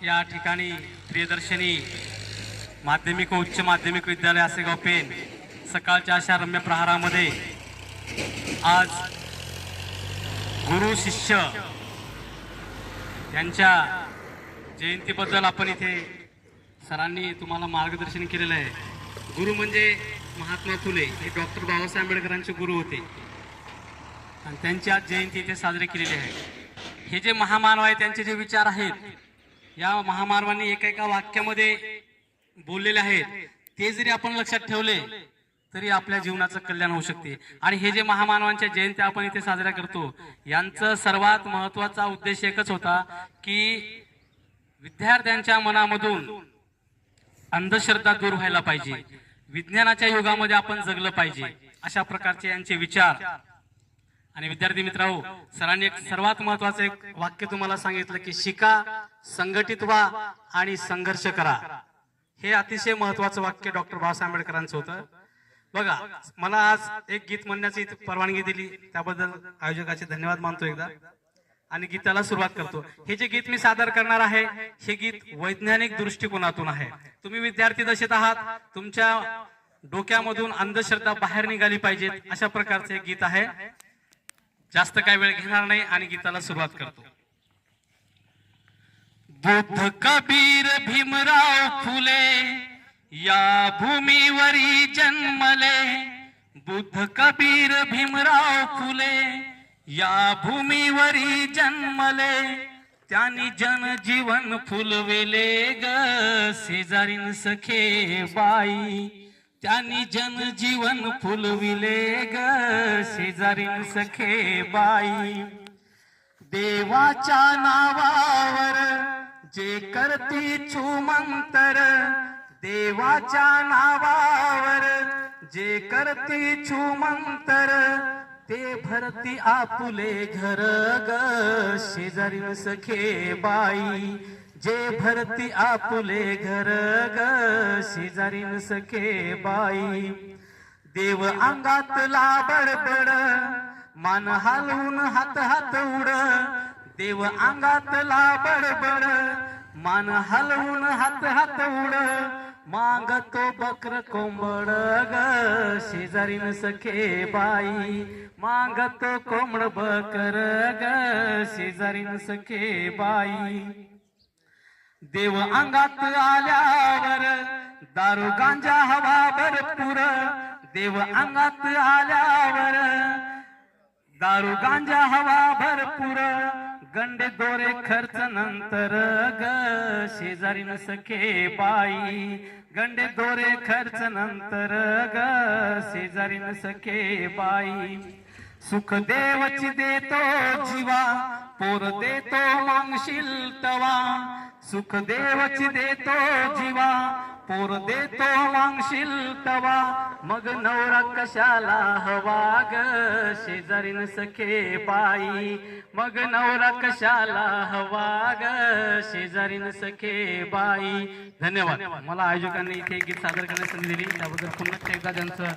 या ठिकाणी प्रियदर्शनी माध्यमिक व उच्च माध्यमिक विद्यालय आसेगाव पेन सकाळच्या अशा रम्य प्रहारामध्ये आज गुरु शिष्य यांच्या जयंतीबद्दल आपण इथे सरांनी तुम्हाला मार्गदर्शन केलेलं आहे। गुरु म्हणजे महात्मा फुले हे डॉक्टर बाबासाहेब आंबेडकरांचे गुरु होते आणि त्यांची आज जयंती इथे साजरी केलेली आहे। हे जे महामानव आहेत त्यांचे जे विचार आहेत या महामानवांनी एका वाक्यामध्ये बोललेले आहेत ते जरी आपण लक्षात ठेवले तरी आपल्या जीवनाचं कल्याण होऊ शकते। आणि हे जे महामानवांच्या जयंती आपण इथे साजरा करतो यांचा सर्वात महत्त्वाचा उद्देश एकच होता की विद्यार्थ्यांच्या मनामधून अंधश्रद्धा दूर व्हायला पाहिजे, विज्ञानाच्या युगामध्ये आपण जगलं पाहिजे, अशा प्रकारचे यांचे विचार। आणि विद्यार्थी मित्रांनो, सरांनी एक सर्वात महत्त्वाचं एक वाक्य तुम्हाला सांगितलं की शिका, संघटित व्हा आणि संघर्ष करा। हे अतिशय महत्त्वाचं वाक्य डॉक्टर बाबासाहेब आंबेडकरांचं होतं। बघा, मला आज एक गीत म्हणण्याची परवानगी दिली त्याबद्दल आयोजकाचे धन्यवाद मानतो एकदा आणि गीताला सुरुवात करतो। हे जे गीत मी सादर करणार आहे हे गीत वैज्ञानिक दृष्टिकोनातून आहे। तुम्ही विद्यार्थी दशेत आहात, तुमच्या डोक्यामधून अंधश्रद्धा बाहेर निघाली पाहिजे अशा प्रकारचे एक गीत आहे। जास्त काही वेळ घेणार नाही आणि गीताला सुरुवात करतो। बुद्ध कबीर भीमराव फुले या भूमीवरी जन्मले, बुद्ध कबीर भीमराव फुले या भूमीवरी जन्मले, त्यांनी जनजीवन फुलविले ग शेजारीन सखे बाई, त्यांनी जनजीवन फुलविले ग शेजारीन सखे बाई। देवाच्या नावावर जे करती छुमंतर, देवाच्या नावावर जे करती छुमंतर, ते भरती आपुले घर ग शेजारीन सखे बाई, जे भरती आपुले घर ग शेजारीन सखे बाई। देव अंगातला बडबड मान हलवून हात हात उड, देव अंगातला बडबड मान हलवून हात हात उड, मागतो बकर कोंबड ग शेजारीन सखे बाई, मागतो कोंबड बकर ग शेजारीन सखे बाई। देव अंगात आल्यावर दारू गांजा हवा भरपूर, देव अंगात आल्यावर दारू गांजा हवा भरपूर, गंडे दोरे खर्च नंतर ग शेजारीन सखे बाई, गंडे दोरे खर्च नंतर ग शेजारीन सखे बाई। सुख देवची देतो जीवा, पोर देतो मागशील तवा, सुख देवची देतो जीवा, पोर देतो मागशील तवा, मग नवरा कशाला हवा ग शेजारीन सखे बाई, मग नवरा कशाला हवा ग शेजारीन सखे बाई। धन्यवाद। मला आयोजकांनी इथे गीत सादर करण्याची संधी दिली त्याबद्दल पुन्हा एकदा त्यांचं